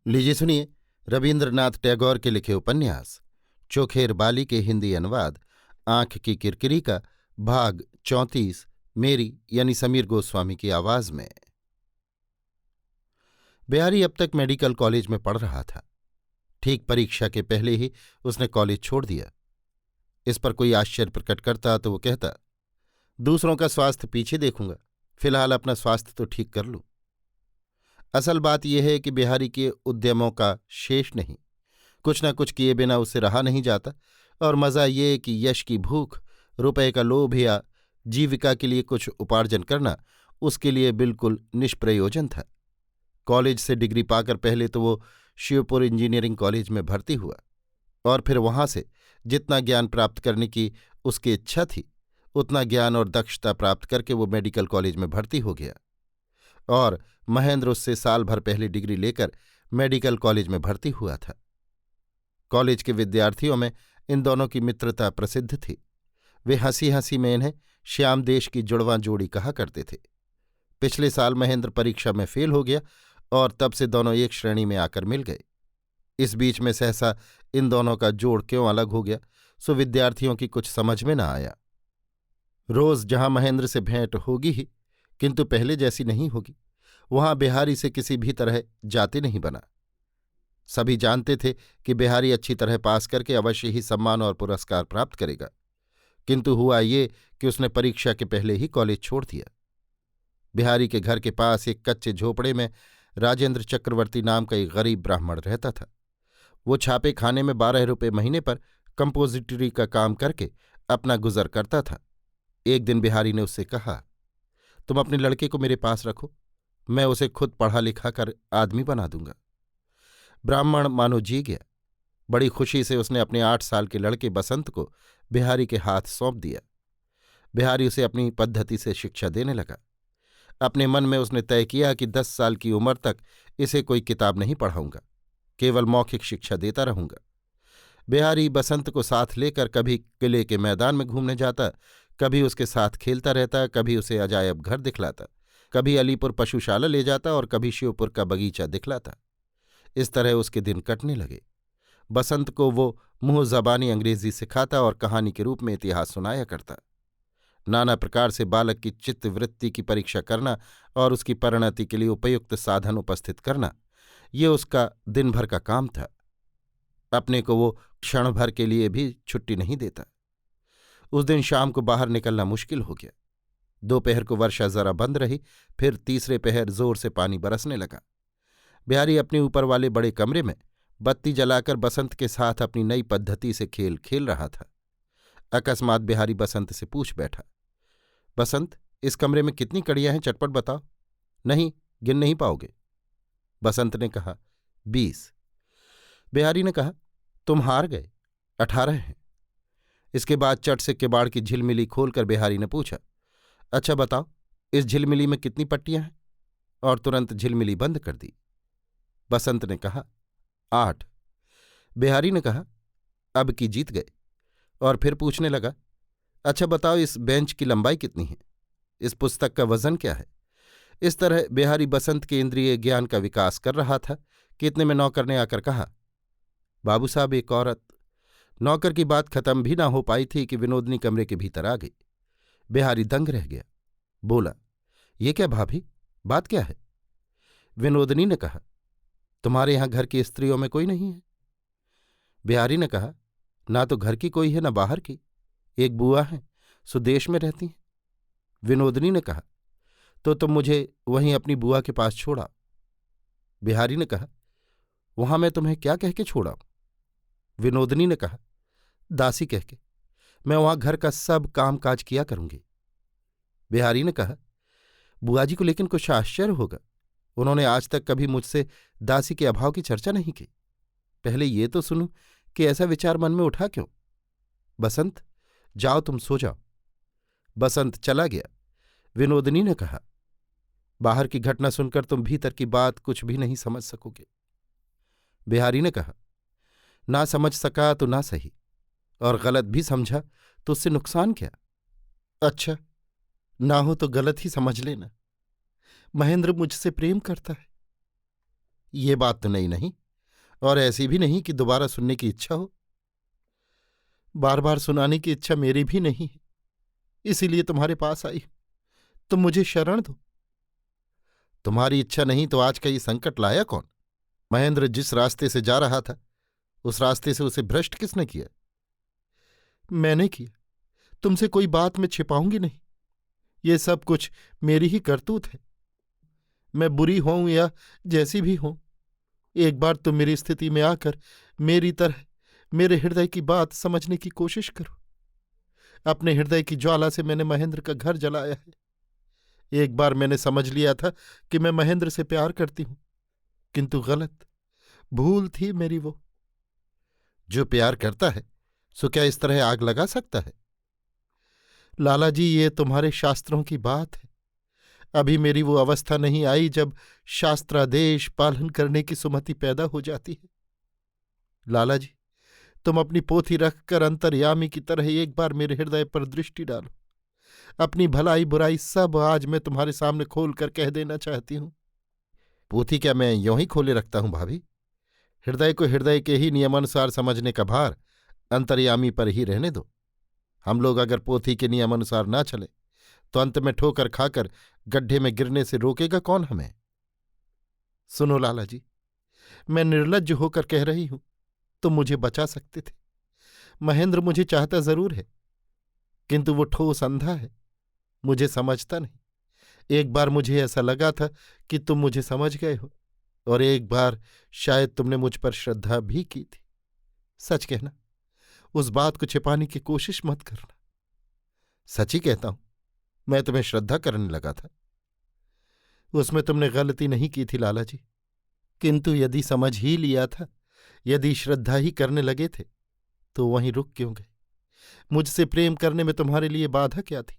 लीजिए सुनिए रवीन्द्रनाथ टैगोर के लिखे उपन्यास चोखेर बाली के हिंदी अनुवाद आंख की किरकिरी का भाग 34 मेरी यानी समीर गोस्वामी की आवाज में। बिहारी अब तक मेडिकल कॉलेज में पढ़ रहा था। ठीक परीक्षा के पहले ही उसने कॉलेज छोड़ दिया। इस पर कोई आश्चर्य प्रकट करता तो वो कहता, दूसरों का स्वास्थ्य पीछे देखूंगा, फिलहाल अपना स्वास्थ्य तो ठीक कर लूं। असल बात यह है कि बिहारी के उद्यमों का शेष नहीं, कुछ न कुछ किए बिना उससे रहा नहीं जाता। और मज़ा ये कि यश की भूख, रुपए का लोभ या जीविका के लिए कुछ उपार्जन करना उसके लिए बिल्कुल निष्प्रयोजन था। कॉलेज से डिग्री पाकर पहले तो वो शिवपुर इंजीनियरिंग कॉलेज में भर्ती हुआ और फिर वहां से जितना ज्ञान प्राप्त करने की उसकी इच्छा थी उतना ज्ञान और दक्षता प्राप्त करके वो मेडिकल कॉलेज में भर्ती हो गया। और महेंद्र उससे साल भर पहले डिग्री लेकर मेडिकल कॉलेज में भर्ती हुआ था। कॉलेज के विद्यार्थियों में इन दोनों की मित्रता प्रसिद्ध थी। वे हंसी हंसी में इन्हें श्याम देश की जुड़वां जोड़ी कहा करते थे। पिछले साल महेंद्र परीक्षा में फेल हो गया और तब से दोनों एक श्रेणी में आकर मिल गए। इस बीच में सहसा इन दोनों का जोड़ क्यों अलग हो गया सो विद्यार्थियों की कुछ समझ में न आया। रोज जहां महेंद्र से भेंट होगी ही, किंतु पहले जैसी नहीं होगी। वहां बिहारी से किसी भी तरह जाति नहीं बना। सभी जानते थे कि बिहारी अच्छी तरह पास करके अवश्य ही सम्मान और पुरस्कार प्राप्त करेगा, किंतु हुआ ये कि उसने परीक्षा के पहले ही कॉलेज छोड़ दिया। बिहारी के घर के पास एक कच्चे झोपड़े में राजेंद्र चक्रवर्ती नाम का एक गरीब ब्राह्मण रहता था। वो छापे खाने में 12 रुपये महीने पर कंपोजिटरी का काम करके अपना गुजर करता था। एक दिन बिहारी ने उससे कहा, तुम अपने लड़के को मेरे पास रखो, मैं उसे खुद पढ़ा लिखा कर आदमी बना दूंगा। ब्राह्मण मानो जी गया। बड़ी खुशी से उसने अपने 8 साल के लड़के बसंत को बिहारी के हाथ सौंप दिया। बिहारी उसे अपनी पद्धति से शिक्षा देने लगा। अपने मन में उसने तय किया कि 10 साल की उम्र तक इसे कोई किताब नहीं पढ़ाऊंगा, केवल मौखिक शिक्षा देता रहूंगा। बिहारी बसंत को साथ लेकर कभी किले के मैदान में घूमने जाता, कभी उसके साथ खेलता रहता, कभी उसे अजायब घर दिखलाता, कभी अलीपुर पशुशाला ले जाता और कभी शिवपुर का बगीचा दिखलाता। इस तरह उसके दिन कटने लगे। बसंत को वो मुंह जबानी अंग्रेजी सिखाता और कहानी के रूप में इतिहास सुनाया करता। नाना प्रकार से बालक की चित्तवृत्ति की परीक्षा करना और उसकी परिणति के लिए उपयुक्त साधन उपस्थित करना, ये उसका दिन भर का काम था। अपने को वो क्षण भर के लिए भी छुट्टी नहीं देता। उस दिन शाम को बाहर निकलना मुश्किल हो गया। दोपहर को वर्षा जरा बंद रही, फिर तीसरे पहर जोर से पानी बरसने लगा। बिहारी अपने ऊपर वाले बड़े कमरे में बत्ती जलाकर बसंत के साथ अपनी नई पद्धति से खेल खेल रहा था। अकस्मात बिहारी बसंत से पूछ बैठा, बसंत, इस कमरे में कितनी कड़ियां हैं, चटपट बताओ। नहीं, गिन नहीं पाओगे। बसंत ने कहा, 20। बिहारी ने कहा, तुम हार गए, 18 हैं। इसके बाद चट से किवाड़ की झिलमिली खोलकर बिहारी ने पूछा, अच्छा बताओ, इस झिलमिली में कितनी पट्टियां हैं? और तुरंत झिलमिली बंद कर दी। बसंत ने कहा, 8। बिहारी ने कहा, अब की जीत गए। और फिर पूछने लगा, अच्छा बताओ, इस बेंच की लंबाई कितनी है? इस पुस्तक का वजन क्या है? इस तरह बिहारी बसंत के इंद्रिय ज्ञान का विकास कर रहा था कि इतने में नौकर ने आकर कहा, बाबू साहब, एक औरत। नौकर की बात खत्म भी ना हो पाई थी कि विनोदनी कमरे के भीतर आ गई। बिहारी दंग रह गया। बोला, ये क्या भाभी, बात क्या है? विनोदनी ने कहा, तुम्हारे यहां घर की स्त्रियों में कोई नहीं है? बिहारी ने कहा, ना तो घर की कोई है, ना बाहर की। एक बुआ है, सुदेश में रहती हैं। विनोदनी ने कहा, तो तुम मुझे वहीं अपनी बुआ के पास छोड़ा। बिहारी ने कहा, वहां मैं तुम्हें क्या कह के छोड़ा? विनोदनी ने कहा, दासी कह के। मैं वहां घर का सब काम काज किया करूंगी। बिहारी ने कहा, बुआ जी को लेकिन कुछ आश्चर्य होगा, उन्होंने आज तक कभी मुझसे दासी के अभाव की चर्चा नहीं की। पहले ये तो सुनूं कि ऐसा विचार मन में उठा क्यों? बसंत, जाओ तुम सो जाओ। बसंत चला गया। विनोदनी ने कहा, बाहर की घटना सुनकर तुम भीतर की बात कुछ भी नहीं समझ सकोगे। बिहारी ने कहा, ना समझ सका तो ना सही, और गलत भी समझा तो उससे नुकसान क्या? अच्छा, ना हो तो गलत ही समझ लेना। महेंद्र मुझसे प्रेम करता है। ये बात तो नई नहीं, और ऐसी भी नहीं कि दोबारा सुनने की इच्छा हो। बार बार सुनाने की इच्छा मेरी भी नहीं है, इसीलिए तुम्हारे पास आई। तुम मुझे शरण दो। तुम्हारी इच्छा नहीं तो आज का ये संकट लाया कौन? महेंद्र जिस रास्ते से जा रहा था उस रास्ते से उसे भ्रष्ट किसने किया? मैंने किया। तुमसे कोई बात मैं छिपाऊंगी नहीं। ये सब कुछ मेरी ही करतूत है। मैं बुरी होऊं या जैसी भी होऊं, एक बार तुम मेरी स्थिति में आकर मेरी तरह मेरे हृदय की बात समझने की कोशिश करो। अपने हृदय की ज्वाला से मैंने महेंद्र का घर जलाया है। एक बार मैंने समझ लिया था कि मैं महेंद्र से प्यार करती हूं, किंतु गलत, भूल थी मेरी वो। जो प्यार करता है सो क्या इस तरह आग लगा सकता है? लाला जी, ये तुम्हारे शास्त्रों की बात है। अभी मेरी वो अवस्था नहीं आई जब शास्त्रादेश पालन करने की सुमति पैदा हो जाती है। लाला जी, तुम अपनी पोथी रखकर अंतर्यामी की तरह एक बार मेरे हृदय पर दृष्टि डालो। अपनी भलाई बुराई सब आज मैं तुम्हारे सामने खोल कर कह देना चाहती हूं। पोथी क्या मैं यों ही खोले रखता हूं भाभी? हृदय को हृदय के ही नियमानुसार समझने का भार अंतर्यामी पर ही रहने दो। हम लोग अगर पोथी के नियमानुसार ना चले तो अंत में ठोकर खाकर गड्ढे में गिरने से रोकेगा कौन हमें? सुनो लाला जी, मैं निर्लज्ज होकर कह रही हूं, तुम मुझे बचा सकते थे। महेंद्र मुझे चाहता जरूर है, किंतु वो ठोस अंधा है, मुझे समझता नहीं। एक बार मुझे ऐसा लगा था कि तुम मुझे समझ गए हो, और एक बार शायद तुमने मुझ पर श्रद्धा भी की थी। सच कहना, उस बात को छिपाने की कोशिश मत करना। सच ही कहता हूं, मैं तुम्हें श्रद्धा करने लगा था। उसमें तुमने गलती नहीं की थी लाला जी, किंतु यदि समझ ही लिया था, यदि श्रद्धा ही करने लगे थे, तो वहीं रुक क्यों गए? मुझसे प्रेम करने में तुम्हारे लिए बाधा क्या थी?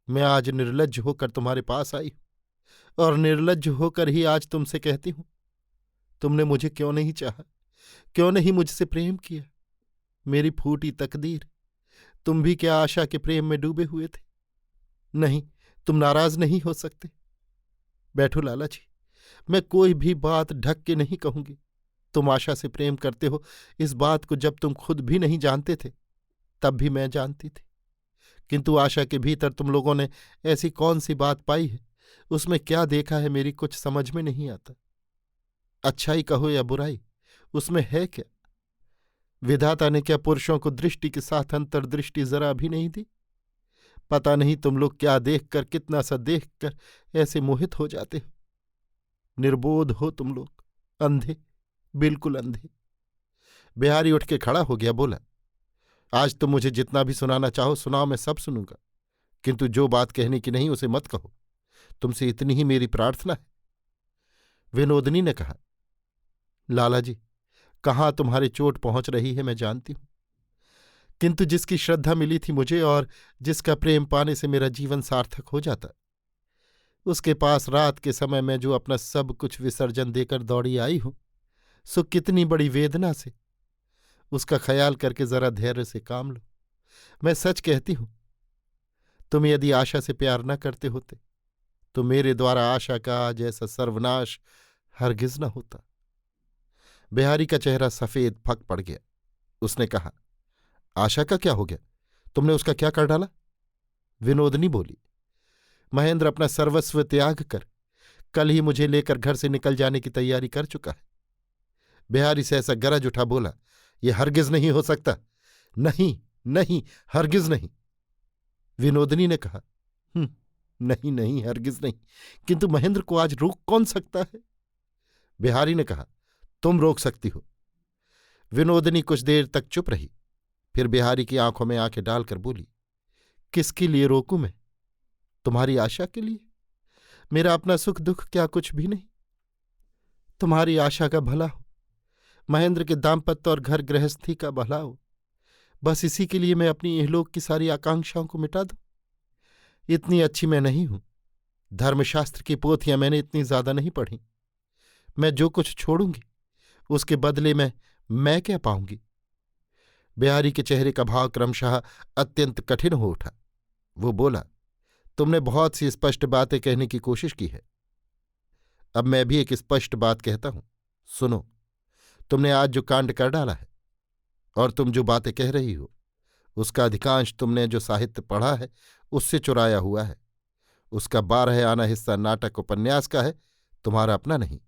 मैं आज निर्लज्ज होकर तुम्हारे पास आई हूं, और निर्लज्ज होकर ही आज तुमसे कहती हूं, तुमने मुझे क्यों नहीं चाहा, क्यों नहीं मुझसे प्रेम किया? मेरी फूटी तकदीर। तुम भी क्या आशा के प्रेम में डूबे हुए थे? नहीं, तुम नाराज नहीं हो सकते। बैठो लाला जी, मैं कोई भी बात ढक के नहीं कहूंगी। तुम आशा से प्रेम करते हो, इस बात को जब तुम खुद भी नहीं जानते थे तब भी मैं जानती थी। किंतु आशा के भीतर तुम लोगों ने ऐसी कौन सी बात पाई है, उसमें क्या देखा है, मेरी कुछ समझ में नहीं आता। अच्छाई कहो या बुराई, उसमें है क्या? विधाता ने क्या पुरुषों को दृष्टि के साथ अंतर्दृष्टि जरा भी नहीं दी? पता नहीं तुम लोग क्या देखकर, कितना सा देखकर ऐसे मोहित हो जाते हो। निर्बोध हो तुम लोग, अंधे, बिल्कुल अंधे। बिहारी उठ के खड़ा हो गया, बोला, आज तुम मुझे जितना भी सुनाना चाहो सुनाओ, मैं सब सुनूंगा, किंतु जो बात कहने की नहीं उसे मत कहो। तुमसे इतनी ही मेरी प्रार्थना है। विनोदनी ने कहा, लाला जी, कहाँ तुम्हारी चोट पहुंच रही है मैं जानती हूं, किंतु जिसकी श्रद्धा मिली थी मुझे और जिसका प्रेम पाने से मेरा जीवन सार्थक हो जाता, उसके पास रात के समय में जो अपना सब कुछ विसर्जन देकर दौड़ी आई हूं, सो कितनी बड़ी वेदना से। उसका ख्याल करके जरा धैर्य से काम लो। मैं सच कहती हूं, तुम यदि आशा से प्यार न करते होते तो मेरे द्वारा आशा का आज ऐसा सर्वनाश हरगिज न होता। बिहारी का चेहरा सफेद फक पड़ गया। उसने कहा, आशा का क्या हो गया? तुमने उसका क्या कर डाला? विनोदनी बोली, महेंद्र अपना सर्वस्व त्याग कर कल ही मुझे लेकर घर से निकल जाने की तैयारी कर चुका है। बिहारी से ऐसा गरज उठा, बोला, यह हरगिज नहीं हो सकता। नहीं नहीं, हरगिज नहीं। विनोदनी ने कहा, नहीं नहीं, हरगिज नहीं, किंतु महेंद्र को आज रोक कौन सकता है? बिहारी ने कहा, तुम रोक सकती हो। विनोदनी कुछ देर तक चुप रही, फिर बिहारी की आंखों में आंखें डालकर बोली, किसके लिए रोकूं मैं? तुम्हारी आशा के लिए। मेरा अपना सुख दुख क्या कुछ भी नहीं? तुम्हारी आशा का भला हो, महेंद्र के दाम्पत्य और घर गृहस्थी का भला हो, बस इसी के लिए मैं अपनी इहलोक की सारी आकांक्षाओं को मिटा दूं? इतनी अच्छी मैं नहीं हूं। धर्मशास्त्र की पोथियां मैंने इतनी ज्यादा नहीं पढ़ी। मैं जो कुछ छोड़ूंगी उसके बदले में मैं क्या पाऊंगी? बिहारी के चेहरे का भाव क्रमशः अत्यंत कठिन हो उठा। वो बोला, तुमने बहुत सी स्पष्ट बातें कहने की कोशिश की है। अब मैं भी एक स्पष्ट बात कहता हूं, सुनो। तुमने आज जो कांड कर डाला है और तुम जो बातें कह रही हो, उसका अधिकांश तुमने जो साहित्य पढ़ा है उससे चुराया हुआ है। उसका 12 आना हिस्सा नाटक उपन्यास का है, तुम्हारा अपना नहीं।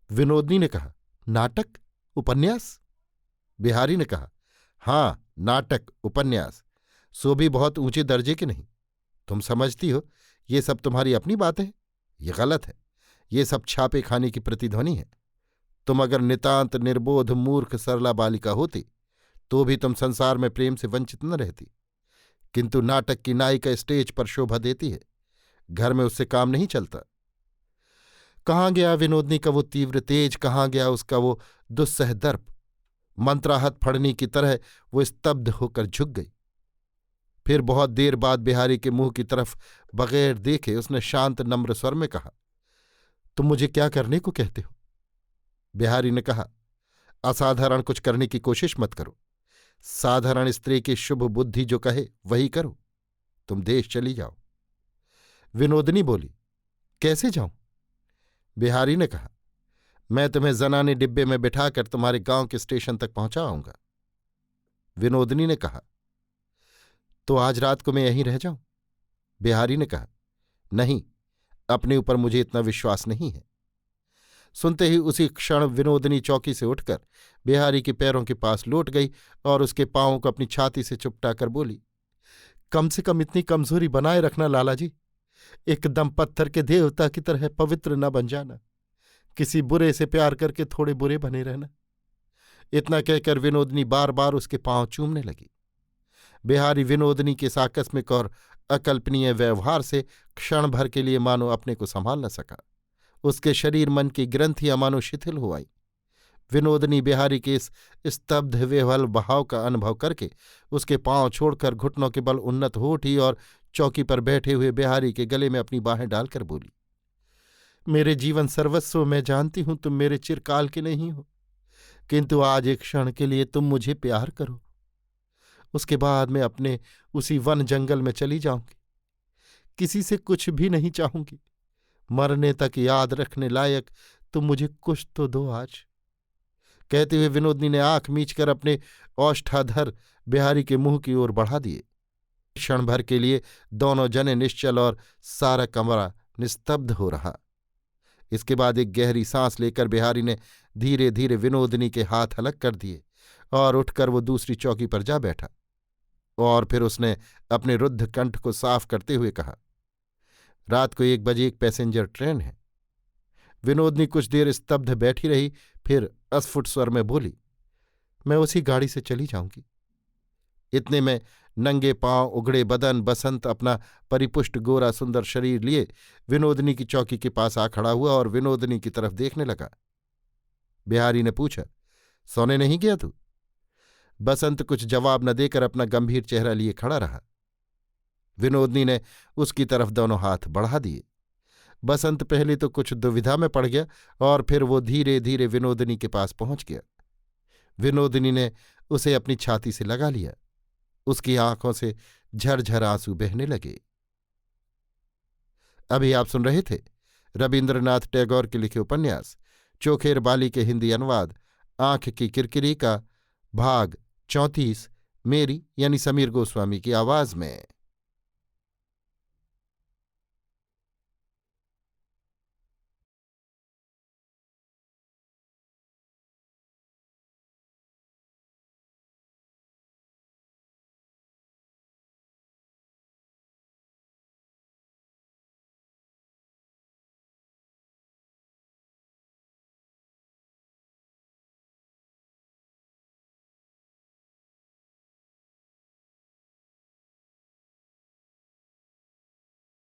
विनोदनी ने कहा, नाटक उपन्यास? बिहारी ने कहा, हां, नाटक उपन्यास, सो भी बहुत ऊंचे दर्जे के नहीं। तुम समझती हो ये सब तुम्हारी अपनी बातें हैं। ये गलत है। ये सब छापे खाने की प्रतिध्वनि है। तुम अगर नितांत निर्बोध मूर्ख सरला बालिका होती तो भी तुम संसार में प्रेम से वंचित न रहती। किंतु नाटक की नायिका स्टेज पर शोभा देती है, घर में उससे काम नहीं चलता। कहाँ गया विनोदनी का वो तीव्र तेज, कहाँ गया उसका वो दुस्सह दर्प? मंत्राहत फड़नी की तरह वो स्तब्ध होकर झुक गई। फिर बहुत देर बाद बिहारी के मुंह की तरफ बगैर देखे उसने शांत नम्र स्वर में कहा, तुम मुझे क्या करने को कहते हो? बिहारी ने कहा, असाधारण कुछ करने की कोशिश मत करो। साधारण स्त्री की शुभ बुद्धि जो कहे वही करो। तुम देश चली जाओ। विनोदनी बोली, कैसे जाऊं? बिहारी ने कहा, मैं तुम्हें जनाने डिब्बे में बिठाकर तुम्हारे गांव के स्टेशन तक पहुंचाऊंगा। विनोदनी ने कहा, तो आज रात को मैं यहीं रह जाऊं? बिहारी ने कहा, नहीं, अपने ऊपर मुझे इतना विश्वास नहीं है। सुनते ही उसी क्षण विनोदनी चौकी से उठकर बिहारी के पैरों के पास लौट गई और उसके पांवों को अपनी छाती से चुपटाकर बोली, कम से कम इतनी कमजोरी बनाए रखना लाला जी। एकदम पत्थर के देवता की तरह पवित्र न बन जाना। किसी बुरे से प्यार करके थोड़े बुरे बने रहना। इतना कहकर विनोदनी बार बार उसके पांव चूमने लगी। बिहारी विनोदनी के इस आकस्मिक और अकल्पनीय व्यवहार से क्षण भर के लिए मानो अपने को संभाल न सका। उसके शरीर मन की ग्रंथियां मानो शिथिल हो आईं। विनोदनी बिहारी के इस स्तब्ध विह्वल बहाव का अनुभव करके उसके पांव छोड़कर घुटनों के बल उन्नत हो उठी और चौकी पर बैठे हुए बिहारी के गले में अपनी बाहें डालकर बोली, मेरे जीवन सर्वस्व मैं जानती हूं तुम मेरे चिरकाल के नहीं हो, किंतु आज एक क्षण के लिए तुम मुझे प्यार करो। उसके बाद मैं अपने उसी वन जंगल में चली जाऊंगी। किसी से कुछ भी नहीं चाहूंगी। मरने तक याद रखने लायक तुम मुझे कुछ तो दो आज। कहते हुए विनोदनी ने आंख मींचकर अपने औष्ठाधर बिहारी के मुंह की ओर बढ़ा दिए। क्षण भर के लिए दोनों जने निश्चल और सारा कमरा निस्तब्ध हो रहा। इसके बाद एक गहरी सांस लेकर बिहारी ने धीरे धीरे विनोदनी के हाथ अलग कर दिए और उठकर वो दूसरी चौकी पर जा बैठा। और फिर उसने अपने रुद्ध कंठ को साफ करते हुए कहा, रात को 1 बजे एक पैसेंजर ट्रेन है। विनोदनी कुछ देर स्तब्ध बैठी रही, फिर अस्फुट स्वर में बोली, मैं उसी गाड़ी से चली जाऊंगी। इतने में नंगे पांव उघड़े बदन बसंत अपना परिपुष्ट गोरा सुंदर शरीर लिए विनोदनी की चौकी के पास आ खड़ा हुआ और विनोदनी की तरफ देखने लगा। बिहारी ने पूछा, सोने नहीं गया तू? बसंत कुछ जवाब न देकर अपना गंभीर चेहरा लिए खड़ा रहा। विनोदनी ने उसकी तरफ दोनों हाथ बढ़ा दिए। बसंत पहले तो कुछ दुविधा में पड़ गया और फिर वो धीरे धीरे विनोदनी के पास पहुंच गया। विनोदनी ने उसे अपनी छाती से लगा लिया। उसकी आंखों से झरझर आंसू बहने लगे। अभी आप सुन रहे थे रविन्द्रनाथ टैगोर के लिखे उपन्यास चोखेर बाली के हिंदी अनुवाद आंख की किरकिरी का भाग 34 मेरी यानी समीर गोस्वामी की आवाज में।